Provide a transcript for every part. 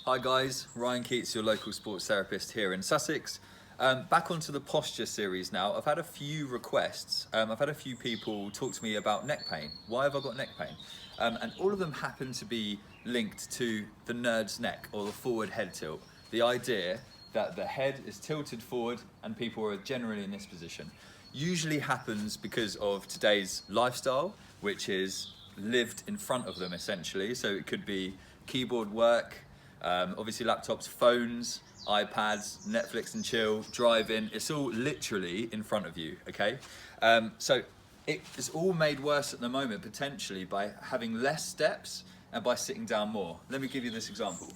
Hi guys, Ryan Keats, your local sports therapist here in Sussex. Back onto the posture series now. I've had a few requests. I've had a few people talk to me about neck pain. Why have I got neck pain? And all of them happen to be linked to the nerd's neck or the forward head tilt. The idea that the head is tilted forward and people are generally in this position. Usually happens because of today's lifestyle, which is lived in front of them essentially. So it could be keyboard work, obviously laptops, phones, iPads, Netflix and chill, drive-in, it's all literally in front of you, okay? So it's all made worse at the moment potentially by having less steps and by sitting down more. Let me give you this example.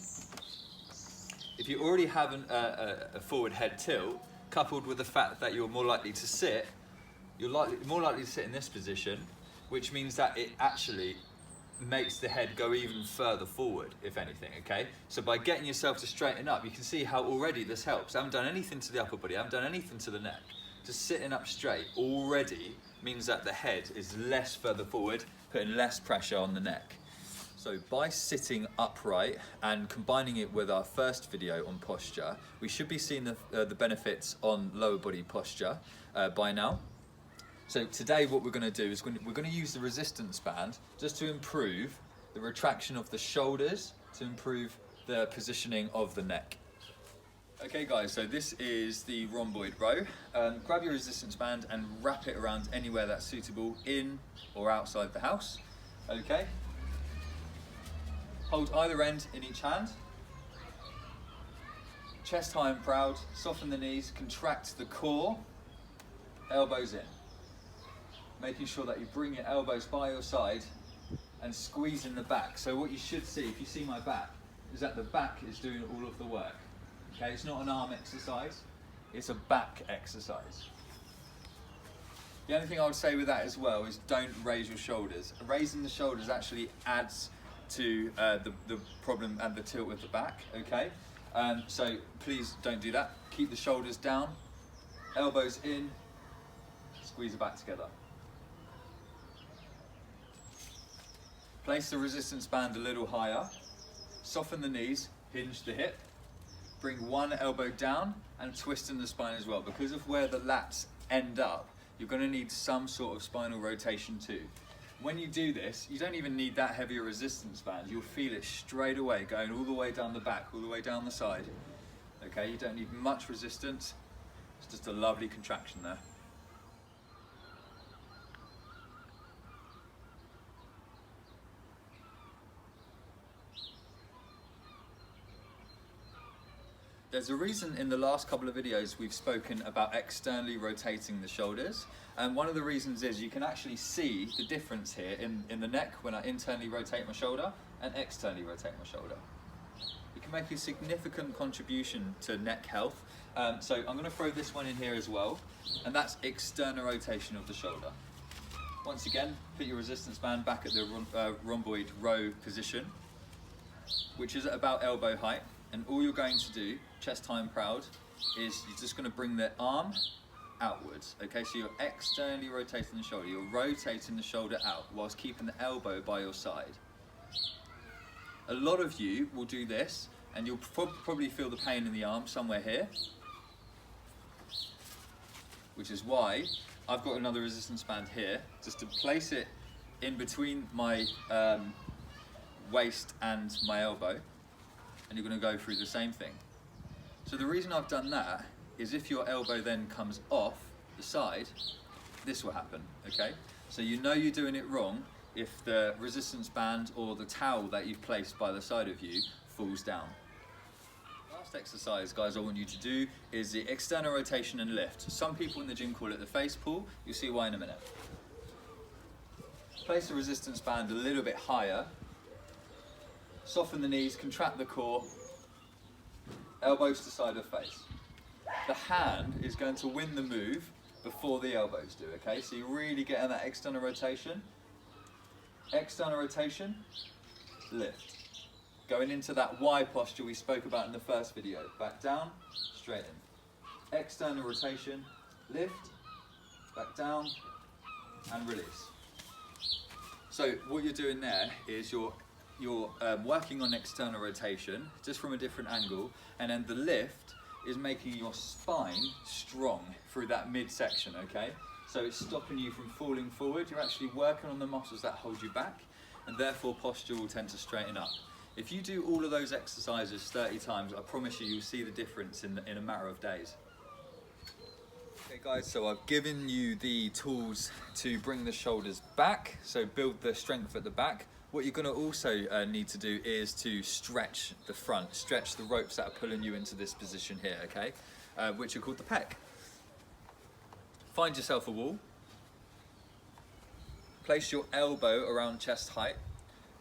If you already have a forward head tilt, coupled with the fact that you're more likely to sit, more likely to sit in this position, which means that it actually makes the head go even further forward, if anything, okay? So by getting yourself to straighten up, you can see how already this helps. I haven't done anything to the upper body, I haven't done anything to the neck. Just sitting up straight already means that the head is less further forward, putting less pressure on the neck. So by sitting upright and combining it with our first video on posture, we should be seeing the benefits on lower body posture by now. So today what we're going to do is we're going to use the resistance band just to improve the retraction of the shoulders, to improve the positioning of the neck. Okay guys, so this is the rhomboid row. Grab your resistance band and wrap it around anywhere that's suitable in or outside the house. Okay. Hold either end in each hand. Chest high and proud, soften the knees, contract the core, elbows in. Making sure that you bring your elbows by your side and squeeze in the back. So what you should see, if you see my back, is that the back is doing all of the work. Okay, it's not an arm exercise, it's a back exercise. The only thing I would say with that as well is don't raise your shoulders. Raising the shoulders actually adds to the problem and the tilt with the back, okay? So please don't do that. Keep the shoulders down, elbows in, squeeze the back together. Place the resistance band a little higher, soften the knees, hinge the hip, bring one elbow down and twist in the spine as well. Because of where the lats end up, you're going to need some sort of spinal rotation too. When you do this, you don't even need that heavy a resistance band. You'll feel it straight away, going all the way down the back, all the way down the side. Okay, you don't need much resistance. It's just a lovely contraction there. There's a reason in the last couple of videos we've spoken about externally rotating the shoulders, and one of the reasons is you can actually see the difference here in the neck when I internally rotate my shoulder and externally rotate my shoulder. It can make a significant contribution to neck health, so I'm going to throw this one in here as well, and that's external rotation of the shoulder. Once again, put your resistance band back at the rhomboid row position, which is at about elbow height. And all you're going to do, chest high and proud, is you're just going to bring the arm outwards. Okay, so you're externally rotating the shoulder. You're rotating the shoulder out whilst keeping the elbow by your side. A lot of you will do this and you'll probably feel the pain in the arm somewhere here, which is why I've got another resistance band here, just to place it in between my waist and my elbow. And you're going to go through the same thing. So the reason I've done that is if your elbow then comes off the side, this will happen, okay? So you know you're doing it wrong if the resistance band or the towel that you've placed by the side of you falls down. Last exercise, guys, I want you to do is the external rotation and lift. Some people in the gym call it the face pull. You'll see why in a minute. Place the resistance band a little bit higher. Soften the knees, contract the core, elbows to side of face. The hand is going to win the move before the elbows do, okay? So you really get in that external rotation, lift. Going into that Y posture we spoke about in the first video. Back down, straighten. External rotation, lift, back down, and release. So what you're doing there is you're you're working on external rotation just from a different angle, and then the lift is making your spine strong through that midsection, okay? So it's stopping you from falling forward. You're actually working on the muscles that hold you back, and therefore posture will tend to straighten up. If you do all of those exercises 30 times, I promise you, you'll see the difference in a matter of days. Okay guys, so I've given you the tools to bring the shoulders back, so build the strength at the back. What you're going to also need to do is to stretch the front, stretch the ropes that are pulling you into this position here, okay? Which are called the pec. Find yourself a wall. Place your elbow around chest height,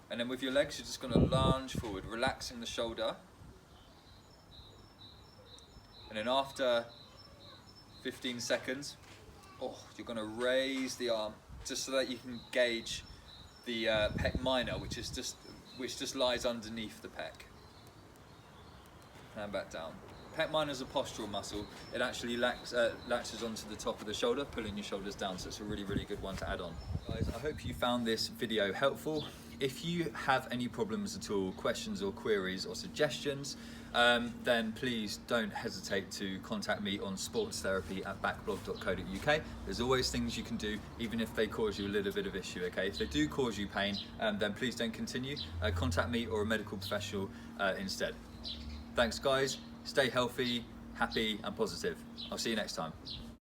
and then with your legs you're just going to lunge forward, relaxing the shoulder. And then after 15 seconds, you're going to raise the arm just so that you can gauge the pec minor, which just lies underneath the pec. And back down. Pec minor is a postural muscle. It actually latches onto the top of the shoulder, pulling your shoulders down, so it's a really, really good one to add on. Guys, I hope you found this video helpful. If you have any problems at all, questions or queries or suggestions, then please don't hesitate to contact me on sportstherapy@backblog.co.uk. There's always things you can do, even if they cause you a little bit of issue, okay? If they do cause you pain, then please don't continue. Contact me or a medical professional instead. Thanks guys, stay healthy, happy and positive. I'll see you next time.